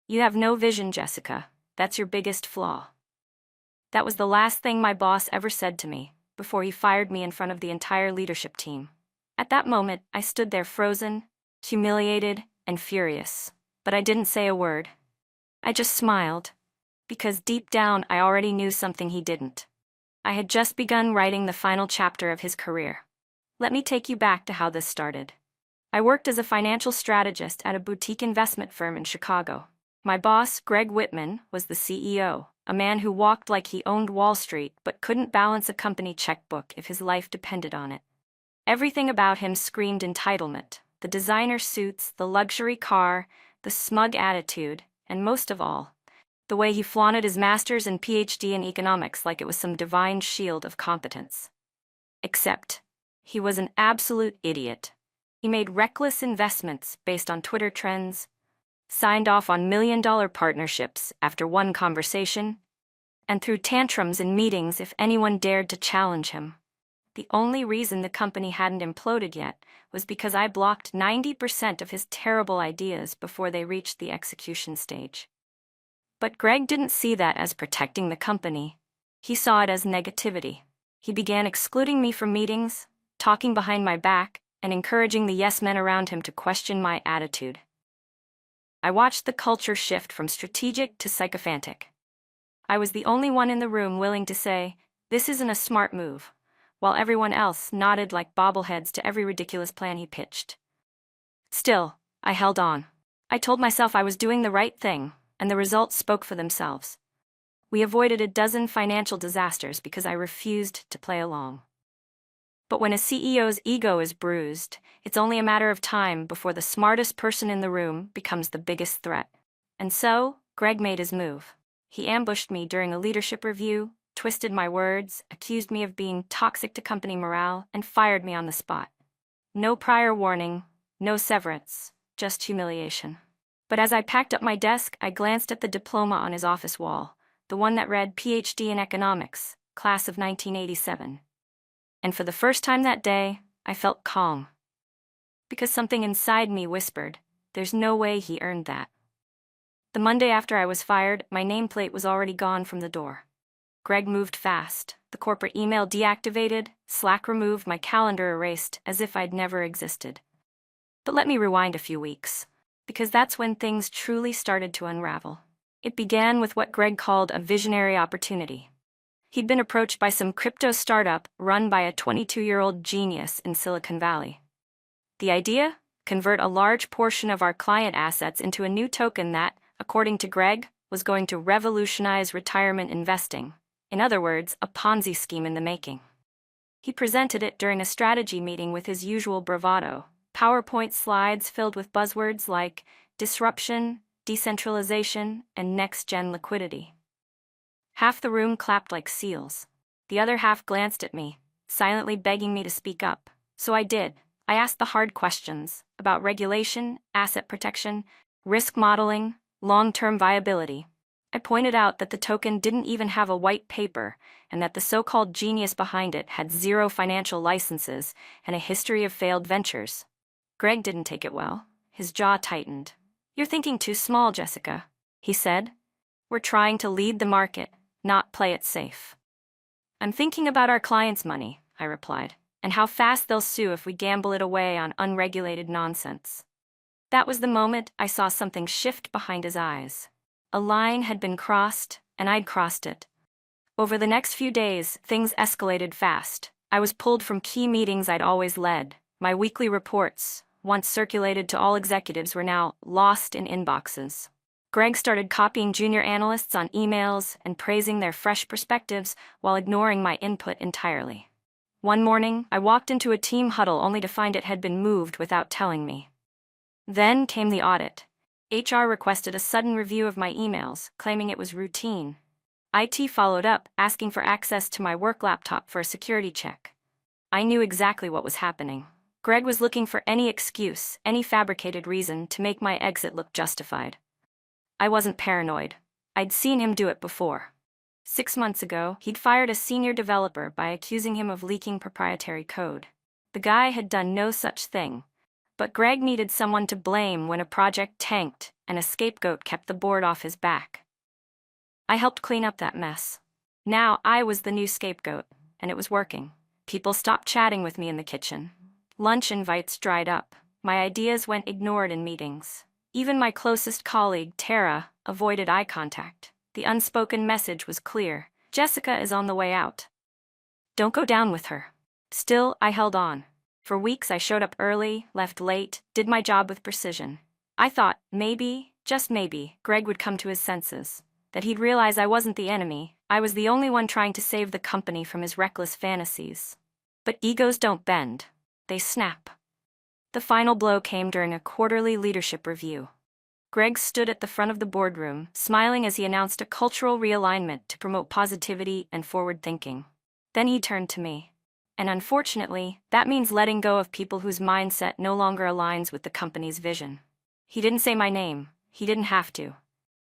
"You have no vision, Jessica. That's your biggest flaw." That was the last thing my boss ever said to me, before he fired me in front of the entire leadership team. At that moment, I stood there frozen, humiliated, and furious. But I didn't say a word. I just smiled. Because deep down, I already knew something he didn't. I had just begun writing the final chapter of his career. Let me take you back to how this started. I worked as a financial strategist at a boutique investment firm in Chicago. My boss, Greg Whitman, was the CEO, a man who walked like he owned Wall Street but couldn't balance a company checkbook if his life depended on it. Everything about him screamed entitlement: the designer suits, the luxury car, the smug attitude, and most of all, the way he flaunted his master's and PhD in economics like it was some divine shield of competence. Except, he was an absolute idiot. He made reckless investments based on Twitter trends, signed off on million-dollar partnerships after one conversation, and threw tantrums in meetings if anyone dared to challenge him. The only reason the company hadn't imploded yet was because I blocked 90% of his terrible ideas before they reached the execution stage. But Greg didn't see that as protecting the company. He saw it as negativity. He began excluding me from meetings, talking behind my back, and encouraging the yes-men around him to question my attitude. I watched the culture shift from strategic to sycophantic. I was the only one in the room willing to say, "This isn't a smart move," while everyone else nodded like bobbleheads to every ridiculous plan he pitched. Still, I held on. I told myself I was doing the right thing, and the results spoke for themselves. We avoided a dozen financial disasters because I refused to play along. But when a CEO's ego is bruised, it's only a matter of time before the smartest person in the room becomes the biggest threat. And so, Greg made his move. He ambushed me during a leadership review, twisted my words, accused me of being toxic to company morale, and fired me on the spot. No prior warning, no severance, just humiliation. But as I packed up my desk, I glanced at the diploma on his office wall, the one that read PhD in Economics, class of 1987. And for the first time that day, I felt calm. Because something inside me whispered, there's no way he earned that. The Monday after I was fired, my nameplate was already gone from the door. Greg moved fast. The corporate email deactivated, Slack removed, my calendar erased, as if I'd never existed. But let me rewind a few weeks, because that's when things truly started to unravel. It began with what Greg called a visionary opportunity. He'd been approached by some crypto startup run by a 22-year-old genius in Silicon Valley. The idea? Convert a large portion of our client assets into a new token that, according to Greg, was going to revolutionize retirement investing. In other words, a Ponzi scheme in the making. He presented it during a strategy meeting with his usual bravado, PowerPoint slides filled with buzzwords like disruption, decentralization, and next-gen liquidity. Half the room clapped like seals. The other half glanced at me, silently begging me to speak up. So I did. I asked the hard questions about regulation, asset protection, risk modeling, long-term viability. I pointed out that the token didn't even have a white paper and that the so-called genius behind it had 0 financial licenses and a history of failed ventures. Greg didn't take it well. His jaw tightened. "You're thinking too small, Jessica," he said. "We're trying to lead the market, not play it safe." "I'm thinking about our clients' money," I replied, "and how fast they'll sue if we gamble it away on unregulated nonsense." That was the moment I saw something shift behind his eyes. A line had been crossed, and I'd crossed it. Over the next few days, things escalated fast. I was pulled from key meetings I'd always led. My weekly reports, once circulated to all executives, were now lost in inboxes. Greg started copying junior analysts on emails and praising their fresh perspectives while ignoring my input entirely. One morning, I walked into a team huddle only to find it had been moved without telling me. Then came the audit. HR requested a sudden review of my emails, claiming it was routine. IT followed up, asking for access to my work laptop for a security check. I knew exactly what was happening. Greg was looking for any excuse, any fabricated reason to make my exit look justified. I wasn't paranoid. I'd seen him do it before. 6 months ago, he'd fired a senior developer by accusing him of leaking proprietary code. The guy had done no such thing, But Greg needed someone to blame when a project tanked and a scapegoat kept the board off his back. I helped clean up that mess. Now I was the new scapegoat, and it was working. People stopped chatting with me in the kitchen. Lunch invites dried up. My ideas went ignored in meetings. Even my closest colleague, Tara, avoided eye contact. The unspoken message was clear. Jessica is on the way out. Don't go down with her. Still, I held on. For weeks I showed up early, left late, did my job with precision. I thought, maybe, just maybe, Greg would come to his senses. That he'd realize I wasn't the enemy. I was the only one trying to save the company from his reckless fantasies. But egos don't bend. They snap. The final blow came during a quarterly leadership review. Greg stood at the front of the boardroom, smiling as he announced a cultural realignment to promote positivity and forward thinking. Then he turned to me. And unfortunately, that means letting go of people whose mindset no longer aligns with the company's vision. He didn't say my name. He didn't have to.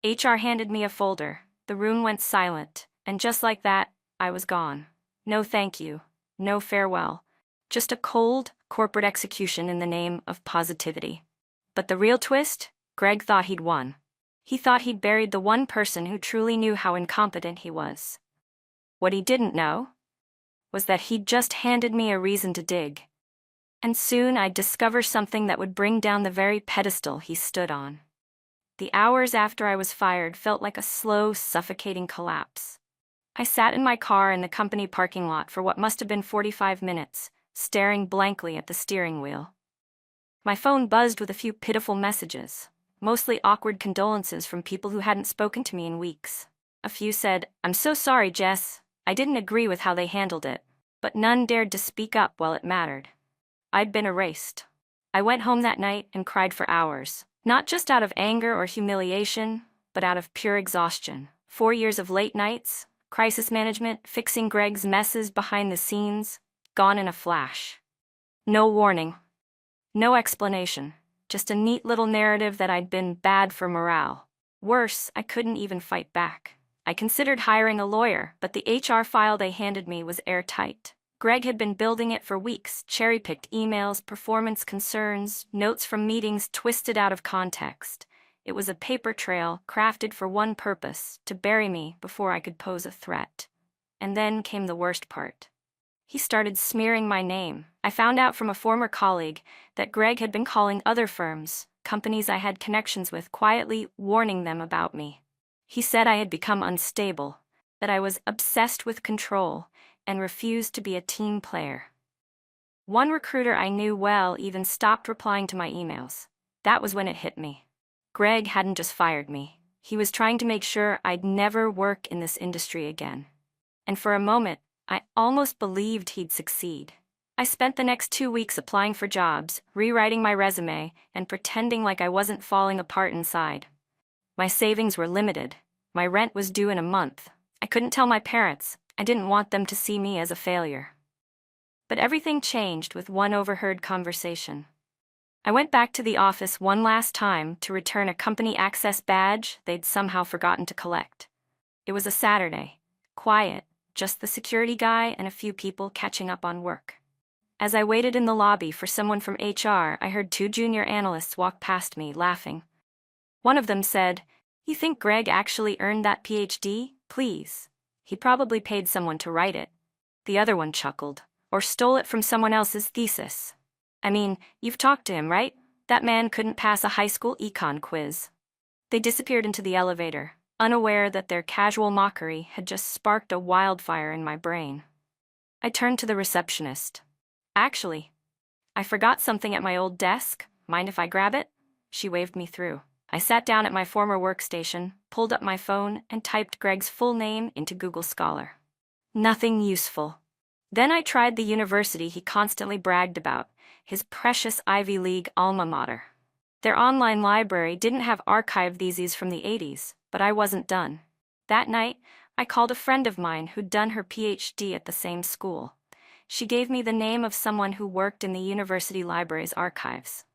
HR handed me a folder. The room went silent, and just like that, I was gone. No thank you. No farewell. Just a cold, corporate execution in the name of positivity. But the real twist? Greg thought he'd won. He thought he'd buried the one person who truly knew how incompetent he was. What he didn't know was that he'd just handed me a reason to dig. And soon I'd discover something that would bring down the very pedestal he stood on. The hours after I was fired felt like a slow, suffocating collapse. I sat in my car in the company parking lot for what must have been 45 minutes, staring blankly at the steering wheel. My phone buzzed with a few pitiful messages, mostly awkward condolences from people who hadn't spoken to me in weeks. A few said, "I'm so sorry, Jess. I didn't agree with how they handled it." But none dared to speak up while it mattered. I'd been erased. I went home that night and cried for hours, not just out of anger or humiliation, but out of pure exhaustion. 4 years of late nights, crisis management, fixing Greg's messes behind the scenes, gone in a flash. No warning. No explanation. Just a neat little narrative that I'd been bad for morale. Worse, I couldn't even fight back. I considered hiring a lawyer, but the HR file they handed me was airtight. Greg had been building it for weeks, cherry-picked emails, performance concerns, notes from meetings twisted out of context. It was a paper trail crafted for one purpose, to bury me before I could pose a threat. And then came the worst part. He started smearing my name. I found out from a former colleague that Greg had been calling other firms, companies I had connections with, quietly warning them about me. He said I had become unstable, that I was obsessed with control, and refused to be a team player. One recruiter I knew well even stopped replying to my emails. That was when it hit me. Greg hadn't just fired me. He was trying to make sure I'd never work in this industry again. And for a moment, I almost believed he'd succeed. I spent the next 2 weeks applying for jobs, rewriting my resume, and pretending like I wasn't falling apart inside. My savings were limited. My rent was due in a month. I couldn't tell my parents. I didn't want them to see me as a failure. But everything changed with one overheard conversation. I went back to the office one last time to return a company access badge they'd somehow forgotten to collect. It was a Saturday. Quiet, just the security guy and a few people catching up on work. As I waited in the lobby for someone from HR, I heard 2 junior analysts walk past me, laughing. One of them said, "You think Greg actually earned that PhD? Please. He probably paid someone to write it." The other one chuckled. "Or stole it from someone else's thesis. I mean, you've talked to him, right? That man couldn't pass a high school econ quiz." They disappeared into the elevator, unaware that their casual mockery had just sparked a wildfire in my brain. I turned to the receptionist. "Actually, I forgot something at my old desk. Mind if I grab it?" She waved me through. I sat down at my former workstation, pulled up my phone, and typed Greg's full name into Google Scholar. Nothing useful. Then I tried the university he constantly bragged about, his precious Ivy League alma mater. Their online library didn't have archived theses from the 80s, but I wasn't done. That night, I called a friend of mine who'd done her PhD at the same school. She gave me the name of someone who worked in the university library's archives.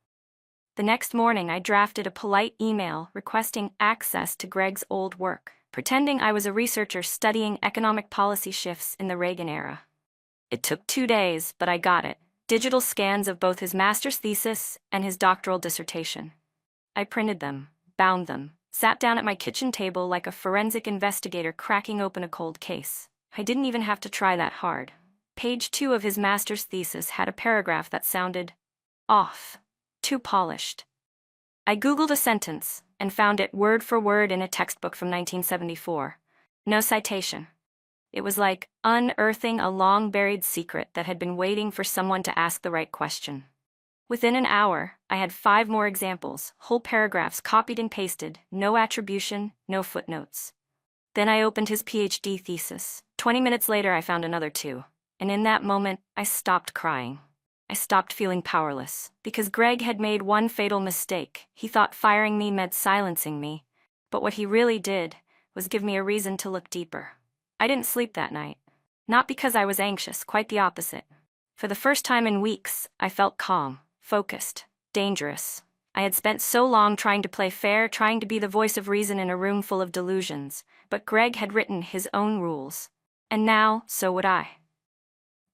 The next morning, I drafted a polite email requesting access to Greg's old work, pretending I was a researcher studying economic policy shifts in the Reagan era. It took 2 days, but I got it. digital scans of both his master's thesis and his doctoral dissertation. I printed them, bound them, sat down at my kitchen table like a forensic investigator cracking open a cold case. I didn't even have to try that hard. Page 2 of his master's thesis had a paragraph that sounded off, too polished. I Googled a sentence and found it word for word in a textbook from 1974. No citation. It was like unearthing a long-buried secret that had been waiting for someone to ask the right question. Within an hour, I had 5 more examples, whole paragraphs copied and pasted, no attribution, no footnotes. Then I opened his PhD thesis. 20 minutes later, I found another 2. And in that moment, I stopped crying. I stopped feeling powerless, because Greg had made one fatal mistake. He thought firing me meant silencing me, but what he really did was give me a reason to look deeper. I didn't sleep that night. Not because I was anxious, quite the opposite. For the first time in weeks, I felt calm, focused, dangerous. I had spent so long trying to play fair, trying to be the voice of reason in a room full of delusions, but Greg had written his own rules. And now, so would I.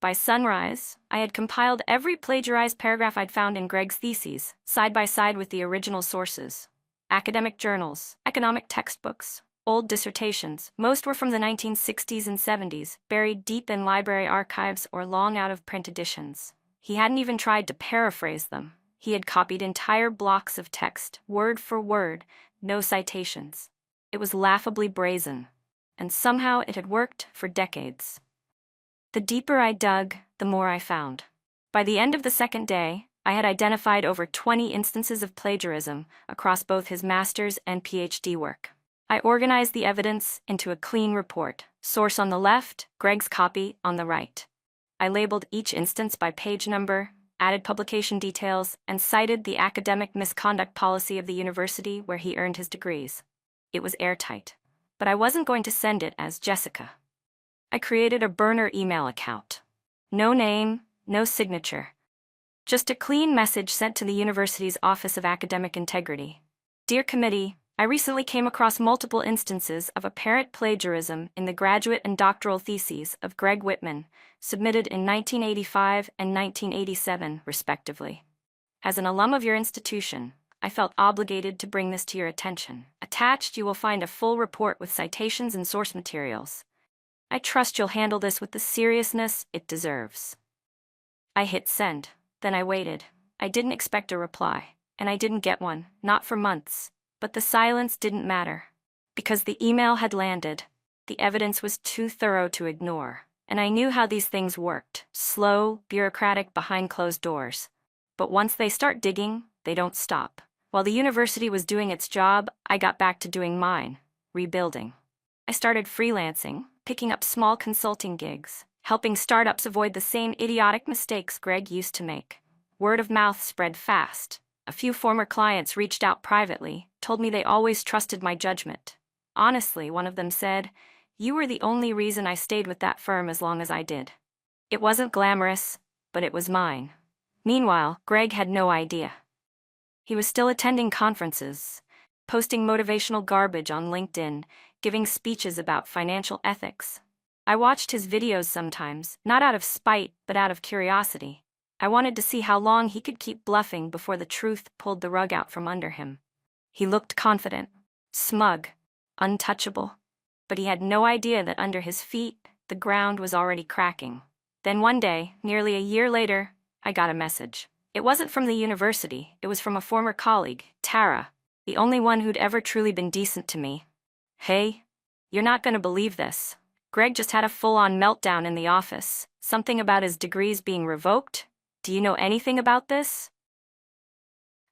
By sunrise, I had compiled every plagiarized paragraph I'd found in Greg's theses, side by side with the original sources. Academic journals, economic textbooks, old dissertations. Most were from the 1960s and 70s, buried deep in library archives or long out of print editions. He hadn't even tried to paraphrase them. He had copied entire blocks of text, word for word, no citations. It was laughably brazen, and somehow it had worked for decades. The deeper I dug, the more I found. By the end of the second day, I had identified over 20 instances of plagiarism across both his master's and PhD work. I organized the evidence into a clean report, source on the left, Greg's copy on the right. I labeled each instance by page number, added publication details, and cited the academic misconduct policy of the university where he earned his degrees. It was airtight. But I wasn't going to send it as Jessica. I created a burner email account. No name, no signature. Just a clean message sent to the university's Office of Academic Integrity. Dear Committee, I recently came across multiple instances of apparent plagiarism in the graduate and doctoral theses of Greg Whitman, submitted in 1985 and 1987, respectively. As an alum of your institution, I felt obligated to bring this to your attention. Attached, you will find a full report with citations and source materials. I trust you'll handle this with the seriousness it deserves. I hit send. Then I waited. I didn't expect a reply, and I didn't get one, not for months. But the silence didn't matter. Because the email had landed, the evidence was too thorough to ignore, and I knew how these things worked, slow, bureaucratic, behind closed doors. But once they start digging, they don't stop. While the university was doing its job, I got back to doing mine, rebuilding. I started freelancing, picking up small consulting gigs, helping startups avoid the same idiotic mistakes Greg used to make. Word of mouth spread fast. A few former clients reached out privately, told me they always trusted my judgment. Honestly, one of them said, "You were the only reason I stayed with that firm as long as I did." It wasn't glamorous, but it was mine. Meanwhile, Greg had no idea. He was still attending conferences, posting motivational garbage on LinkedIn, giving speeches about financial ethics. I watched his videos sometimes, not out of spite, but out of curiosity. I wanted to see how long he could keep bluffing before the truth pulled the rug out from under him. He looked confident, smug, untouchable, but he had no idea that under his feet, the ground was already cracking. Then one day, nearly a year later, I got a message. It wasn't from the university, it was from a former colleague, Tara, the only one who'd ever truly been decent to me. "Hey, you're not gonna believe this. Greg just had a full-on meltdown in the office, something about his degrees being revoked. Do you know anything about this?"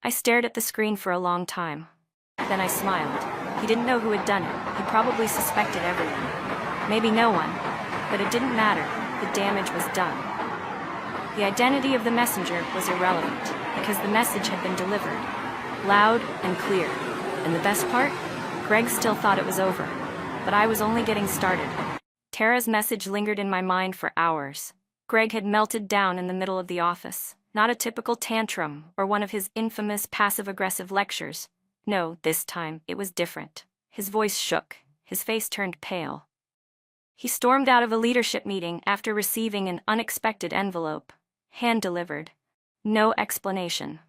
I stared at the screen for a long time. Then I smiled. He didn't know who had done it. He probably suspected everyone. Maybe no one, but it didn't matter. The damage was done. The identity of the messenger was irrelevant, because the message had been delivered, loud and clear. And the best part? Greg still thought it was over, but I was only getting started. Tara's message lingered in my mind for hours. Greg had melted down in the middle of the office. Not a typical tantrum or one of his infamous passive-aggressive lectures. No, this time it was different. His voice shook. His face turned pale. He stormed out of a leadership meeting after receiving an unexpected envelope. hand-delivered. No explanation.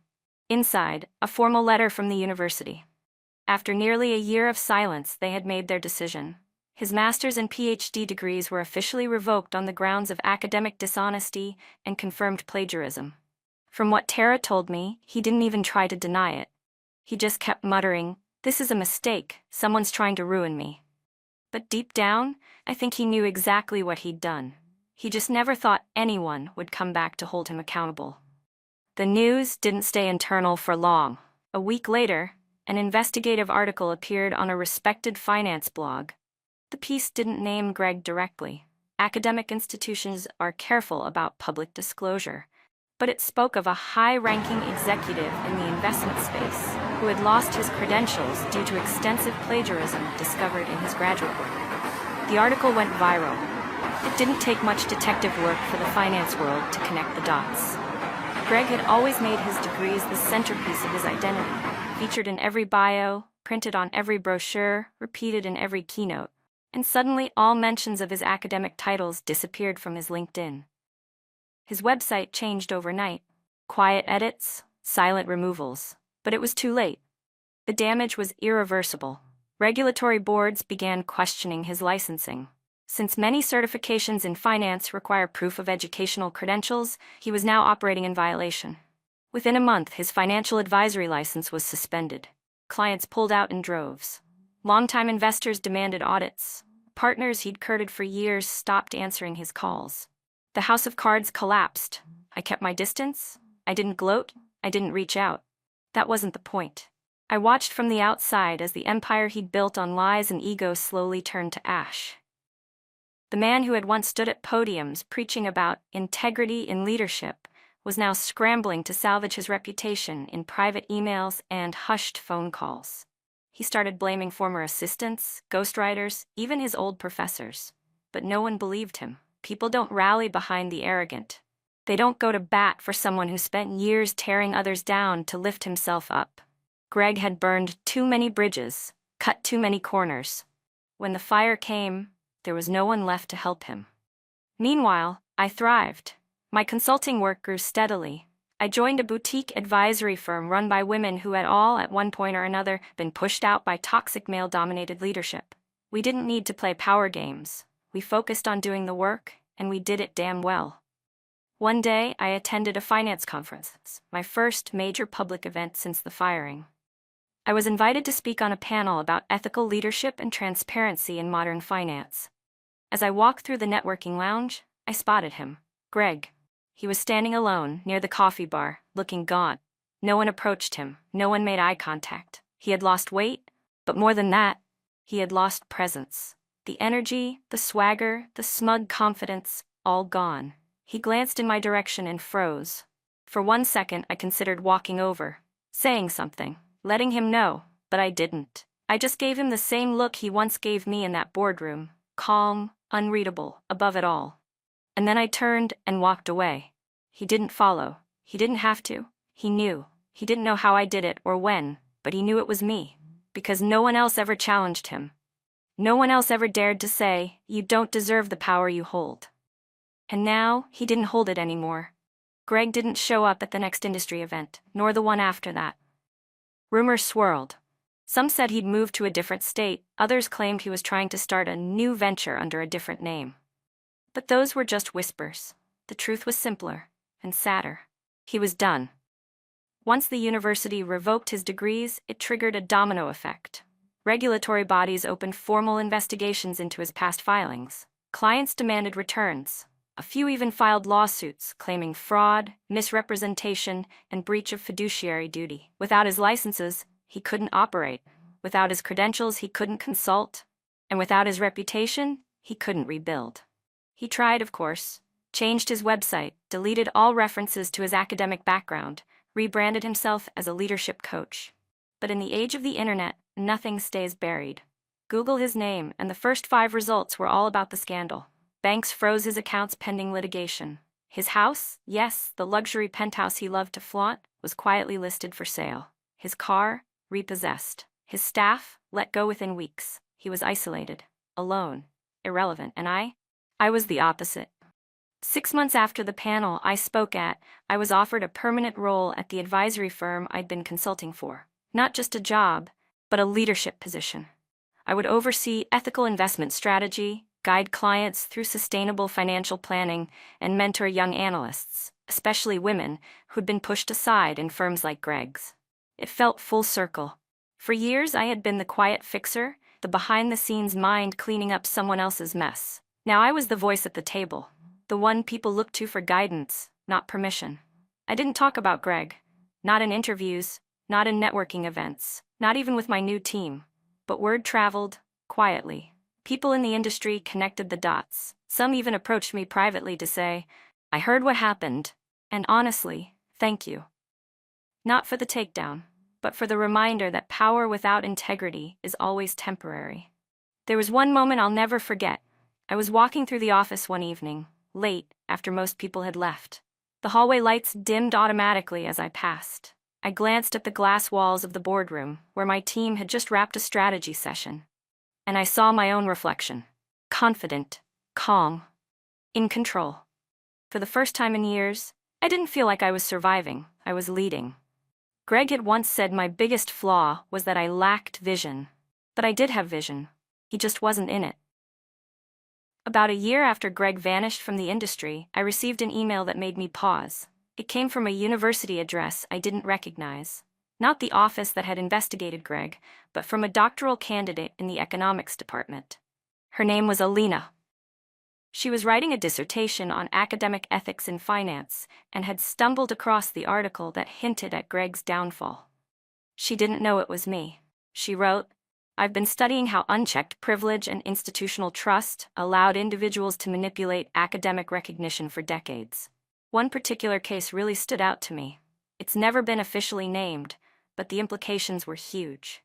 Inside, a formal letter from the university. After nearly a year of silence, they had made their decision. His master's and PhD degrees were officially revoked on the grounds of academic dishonesty and confirmed plagiarism. From what Tara told me, he didn't even try to deny it. He just kept muttering, "This is a mistake, someone's trying to ruin me." But deep down, I think he knew exactly what he'd done. He just never thought anyone would come back to hold him accountable. The news didn't stay internal for long. A week later, an investigative article appeared on a respected finance blog. The piece didn't name Greg directly. Academic institutions are careful about public disclosure. But it spoke of a high-ranking executive in the investment space who had lost his credentials due to extensive plagiarism discovered in his graduate work. The article went viral. It didn't take much detective work for the finance world to connect the dots. Greg had always made his degrees the centerpiece of his identity, featured in every bio, printed on every brochure, repeated in every keynote. And suddenly all mentions of his academic titles disappeared from his LinkedIn. His website changed overnight. Quiet edits, silent removals. But it was too late. The damage was irreversible. Regulatory boards began questioning his licensing. Since many certifications in finance require proof of educational credentials, he was now operating in violation. Within a month, his financial advisory license was suspended. Clients pulled out in droves. Longtime investors demanded audits. Partners he'd courted for years stopped answering his calls. The house of cards collapsed. I kept my distance. I didn't gloat. I didn't reach out. That wasn't the point. I watched from the outside as the empire he'd built on lies and ego slowly turned to ash. The man who had once stood at podiums preaching about integrity in leadership was now scrambling to salvage his reputation in private emails and hushed phone calls. He started blaming former assistants, ghostwriters, even his old professors. But no one believed him. People don't rally behind the arrogant. They don't go to bat for someone who spent years tearing others down to lift himself up. Greg had burned too many bridges, cut too many corners. When the fire came, there was no one left to help him. Meanwhile, I thrived. My consulting work grew steadily. I joined a boutique advisory firm run by women who had all, at one point or another, been pushed out by toxic male-dominated leadership. We didn't need to play power games. We focused on doing the work, and we did it damn well. One day, I attended a finance conference, my first major public event since the firing. I was invited to speak on a panel about ethical leadership and transparency in modern finance. As I walked through the networking lounge, I spotted him, Greg. He was standing alone near the coffee bar, looking gaunt. No one approached him, no one made eye contact. He had lost weight, but more than that, he had lost presence. The energy, the swagger, the smug confidence, all gone. He glanced in my direction and froze. For 1 second, I considered walking over, saying something, letting him know, but I didn't. I just gave him the same look he once gave me in that boardroom, calm, unreadable, above it all. And then I turned and walked away. He didn't follow. He didn't have to. He knew. He didn't know how I did it or when, but he knew it was me, because no one else ever challenged him. No one else ever dared to say, "You don't deserve the power you hold." And now, he didn't hold it anymore. Greg didn't show up at the next industry event, nor the one after that. Rumors swirled. Some said he'd moved to a different state, others claimed he was trying to start a new venture under a different name. But those were just whispers. The truth was simpler and sadder. He was done. Once the university revoked his degrees, it triggered a domino effect. Regulatory bodies opened formal investigations into his past filings. Clients demanded returns. A few even filed lawsuits claiming fraud, misrepresentation, and breach of fiduciary duty. Without his licenses, he couldn't operate. Without his credentials, he couldn't consult. And without his reputation, he couldn't rebuild. He tried, of course, changed his website, deleted all references to his academic background, rebranded himself as a leadership coach. But in the age of the internet, nothing stays buried. Google his name, and the first 5 results were all about the scandal. Banks froze his accounts pending litigation. His house, yes, the luxury penthouse he loved to flaunt, was quietly listed for sale. His car, repossessed. His staff, let go within weeks. He was isolated, alone, irrelevant, and I was the opposite. 6 months after the panel I spoke at, I was offered a permanent role at the advisory firm I'd been consulting for. Not just a job, but a leadership position. I would oversee ethical investment strategy, guide clients through sustainable financial planning, and mentor young analysts, especially women, who'd been pushed aside in firms like Greg's. It felt full circle. For years I had been the quiet fixer, the behind-the-scenes mind cleaning up someone else's mess. Now I was the voice at the table, the one people looked to for guidance, not permission. I didn't talk about Greg. Not in interviews, not in networking events, not even with my new team. But word traveled, quietly. People in the industry connected the dots. Some even approached me privately to say, "I heard what happened, and honestly, thank you." Not for the takedown, but for the reminder that power without integrity is always temporary. There was one moment I'll never forget. I was walking through the office one evening, late, after most people had left. The hallway lights dimmed automatically as I passed. I glanced at the glass walls of the boardroom, where my team had just wrapped a strategy session. And I saw my own reflection. Confident, calm, in control. For the first time in years, I didn't feel like I was surviving, I was leading. Greg had once said my biggest flaw was that I lacked vision. But I did have vision. He just wasn't in it. About a year after Greg vanished from the industry, I received an email that made me pause. It came from a university address I didn't recognize. Not the office that had investigated Greg, but from a doctoral candidate in the economics department. Her name was Alina. She was writing a dissertation on academic ethics in finance and had stumbled across the article that hinted at Greg's downfall. She didn't know it was me. She wrote, "I've been studying how unchecked privilege and institutional trust allowed individuals to manipulate academic recognition for decades. One particular case really stood out to me. It's never been officially named, but the implications were huge.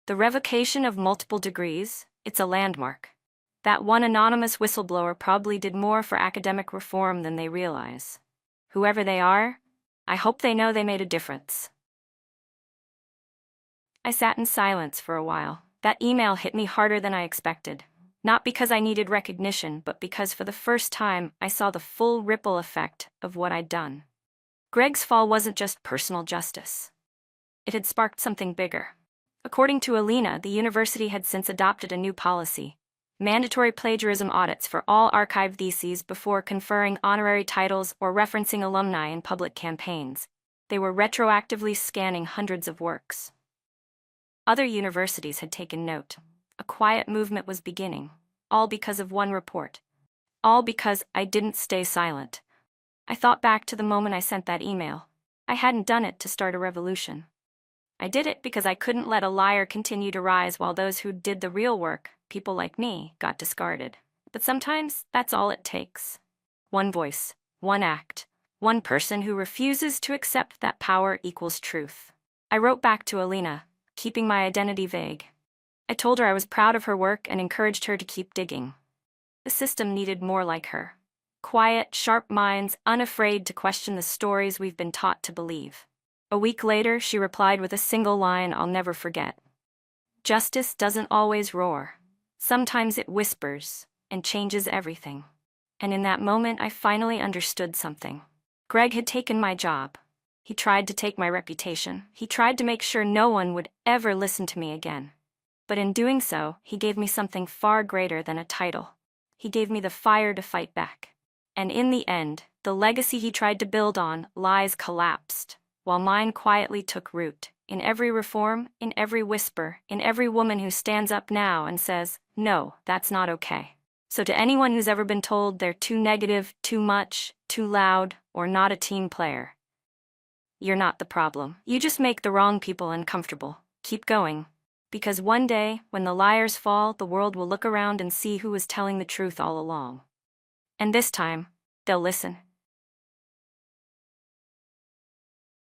The revocation of multiple degrees, it's a landmark. That one anonymous whistleblower probably did more for academic reform than they realize. Whoever they are, I hope they know they made a difference." I sat in silence for a while. That email hit me harder than I expected. Not because I needed recognition, but because for the first time I saw the full ripple effect of what I'd done. Greg's fall wasn't just personal justice. It had sparked something bigger. According to Alina, the university had since adopted a new policy: mandatory plagiarism audits for all archived theses before conferring honorary titles or referencing alumni in public campaigns. They were retroactively scanning hundreds of works. Other universities had taken note. A quiet movement was beginning, all because of one report. All because I didn't stay silent. I thought back to the moment I sent that email. I hadn't done it to start a revolution. I did it because I couldn't let a liar continue to rise while those who did the real work, people like me, got discarded. But sometimes that's all it takes. One voice, one act, one person who refuses to accept that power equals truth. I wrote back to Alina, keeping my identity vague. I told her I was proud of her work and encouraged her to keep digging. The system needed more like her. Quiet, sharp minds, unafraid to question the stories we've been taught to believe. A week later, she replied with a single line I'll never forget. "Justice doesn't always roar. Sometimes it whispers and changes everything." And in that moment, I finally understood something. Greg had taken my job. He tried to take my reputation. He tried to make sure no one would ever listen to me again. But in doing so, he gave me something far greater than a title. He gave me the fire to fight back. And in the end, the legacy he tried to build on, lies collapsed, while mine quietly took root. In every reform, in every whisper, in every woman who stands up now and says, "No, that's not okay." So to anyone who's ever been told they're too negative, too much, too loud, or not a team player, you're not the problem. You just make the wrong people uncomfortable. Keep going. Because one day, when the liars fall, the world will look around and see who was telling the truth all along. And this time, they'll listen.